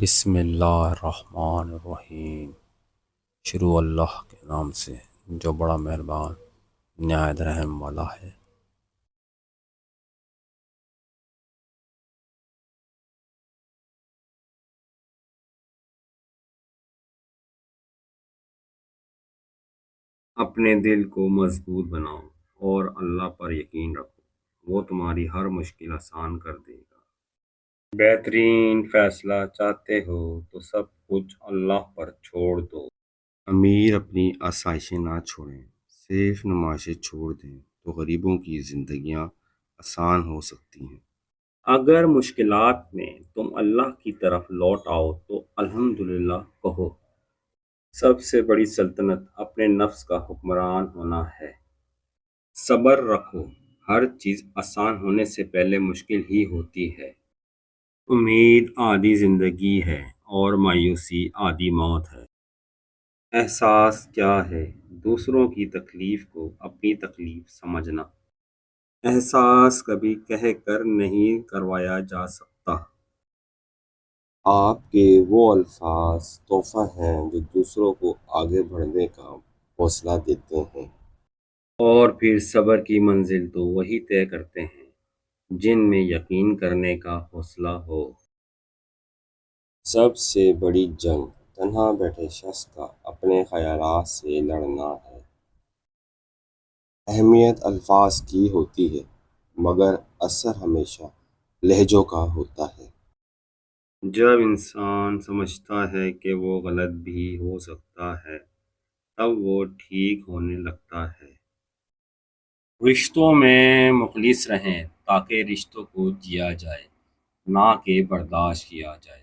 بسم اللہ الرحمن الرحیم۔ شروع اللہ کے نام سے جو بڑا مہربان نہایت رحم والا ہے۔ اپنے دل کو مضبوط بناؤ اور اللہ پر یقین رکھو، وہ تمہاری ہر مشکل آسان کر دے گا۔ بہترین فیصلہ چاہتے ہو تو سب کچھ اللہ پر چھوڑ دو۔ امیر اپنی آسائشیں نہ چھوڑیں، صرف نمائشیں چھوڑ دیں تو غریبوں کی زندگیاں آسان ہو سکتی ہیں۔ اگر مشکلات میں تم اللہ کی طرف لوٹ آؤ تو الحمدللہ کہو۔ سب سے بڑی سلطنت اپنے نفس کا حکمران ہونا ہے۔ صبر رکھو، ہر چیز آسان ہونے سے پہلے مشکل ہی ہوتی ہے۔ امید آدھی زندگی ہے اور مایوسی آدھی موت ہے۔ احساس کیا ہے؟ دوسروں کی تکلیف کو اپنی تکلیف سمجھنا۔ احساس کبھی کہہ کر نہیں کروایا جا سکتا۔ آپ کے وہ الفاظ تحفہ ہیں جو دوسروں کو آگے بڑھنے کا حوصلہ دیتے ہیں۔ اور پھر صبر کی منزل تو وہی طے کرتے ہیں جن میں یقین کرنے کا حوصلہ ہو۔ سب سے بڑی جنگ تنہا بیٹھے شخص کا اپنے خیالات سے لڑنا ہے۔ اہمیت الفاظ کی ہوتی ہے مگر اثر ہمیشہ لہجوں کا ہوتا ہے۔ جب انسان سمجھتا ہے کہ وہ غلط بھی ہو سکتا ہے تب وہ ٹھیک ہونے لگتا ہے۔ رشتوں میں مخلص رہیں تاکہ رشتوں کو جیا جائے، نہ کہ برداشت کیا جائے۔